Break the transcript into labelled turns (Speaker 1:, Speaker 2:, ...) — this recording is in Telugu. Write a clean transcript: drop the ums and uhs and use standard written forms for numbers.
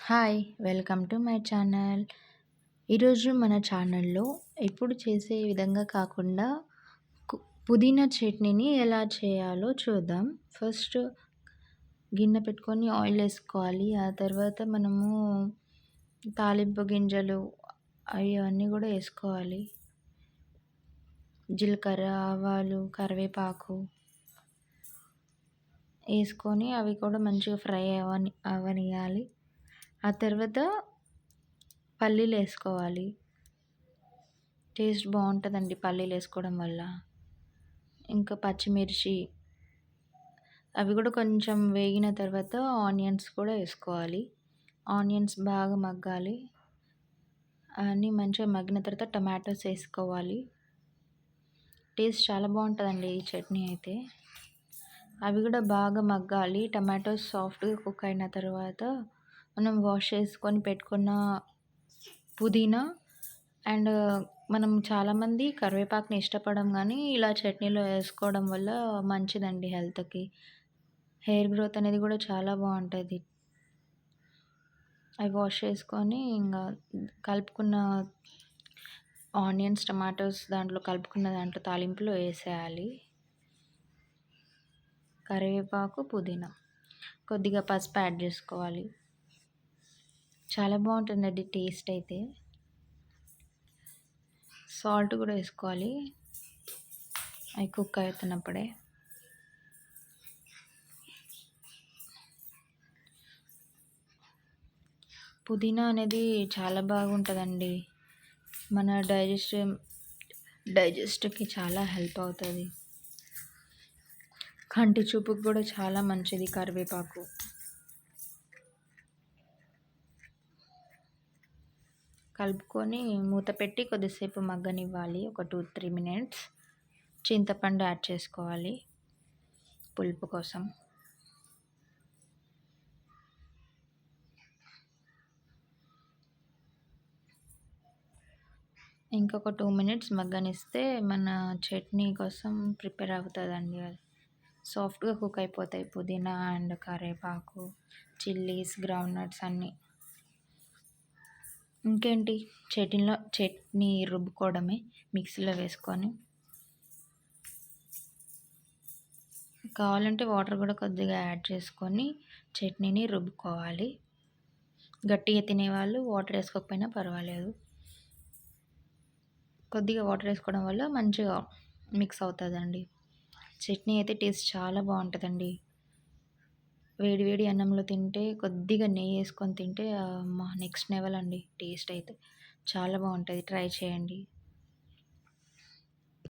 Speaker 1: Hi! Welcome to my channel. ఈరోజు మన ఛానల్‌లో ఎప్పుడు చేసే విధంగా కాకుండా కు పుదీనా చట్నీని ఎలా చేయాలో చూద్దాం. ఫస్ట్ గిన్నె పెట్టుకొని ఆయిల్ ఏసుకోవాలి. ఆ తర్వాత మనము తాలింపు గింజలు అయన్నీ గూడా ఏసుకోవాలి. జీలకర్ర, ఆవాలు, కరివేపాకు ఏసుకొని అవి కూడా మంచిగా ఫ్రై అవ్వనియాలి. ఆ తర్వాత పల్లీలేసుకోవాలి. టేస్ట్ బావుంటదండి పల్లీలేసుకోవడం వల్ల. ఇంకా పచ్చిమిర్చి అవి కూడా కొంచెం వేగిన తర్వాత ఆనియన్స్ కూడా ఏసుకోవాలి. ఆనియన్స్ బాగా మగ్గాలి. అన్నీ మంచిగా మగ్గిన తర్వాత టమాటోస్ ఏసుకోవాలి. టేస్ట్ చాలా బావుంటదండి ఈ చట్నీ అయితే. అవి కూడా బాగా మగ్గాలి. టమాటోస్ సాఫ్ట్‌గా కుక్ అయిన తర్వాత మనం వాష్ చేసుకొని పెట్టుకున్న పుదీనా అండ్ మనం చాలామంది కరివేపాకుని ఇష్టపడం గానీ, ఇలా చట్నీలో ఏసుకోవడం వల్ల మంచిదండి హెల్త్‌కి. హెయిర్ గ్రోత్ అనేది కూడా చాలా బావుంటది. అవి వాష్ చేసుకొని ఇంగా కలుపుకున్న ఆనియన్స్, టమాటోస్ దాంట్లో కలుపుకున్న దాంట్లో తాలింపులో ఏసేయాలి. కరివేపాకు, పుదీనా. కొద్దిగా పసుపు యాడ్ జేసుకోవాలి. చాలా బావుంటుందండి టేస్ట్ అయితే. సాల్ట్ కూడా ఏసుకోవాలి. అవి కుక్ అవుతున్నప్పుడే. పుదీనా అనేది చాలా బాగుంటదండి. మన డైజెస్ట్‌కి చాలా హెల్ప్ అవుతది. కంటి చూపుకి కూడా చాలా మంచిది కరివేపాకు. కలుపుకొని మూత పెట్టి కొద్దిసేపు మగ్గనివ్వాలి. ఒక 2-3 మినిట్స్. చింతపండు యాడ్ చేసుకోవాలి పులుపు కోసం. ఇంకొక 2 మినిట్స్ మగ్గనిస్తే మన చట్నీ కోసం ప్రిపేర్ అవుతదండి అది. సాఫ్ట్‌గా కుక్ అయిపోతాయి పుదీనా అండ్ కరివేపాకు, చిల్లీస్, గ్రౌండ్ నట్స్ అన్నీ. ఇంకేంటి చట్నీ రుబ్బుకోవడమే మిక్సీలో వేసుకొని. కావాలంటే వాటర్ కూడా కొద్దిగా యాడ్ చేసుకొని చట్నీని రుబ్బుకోవాలి. గట్టిగా తినేవాళ్ళు వాటర్ ఏసుకోకపోయినా పర్వాలేదు. కొద్దిగా వాటర్ ఏసుకోవడం వల్ల మంచిగా మిక్స్ అవుతదండి. చట్నీ అయితే టేస్ట్ చాలా బావుంటదండి. వేడి వేడి అన్నంలో తింటే కొద్దిగా నెయ్యేసుకొని తింటే అమ్మా! నెక్స్ట్ లెవెల్ అండి టేస్ట్ అయితే. చాలా బావుంటది. ట్రై చేయండి.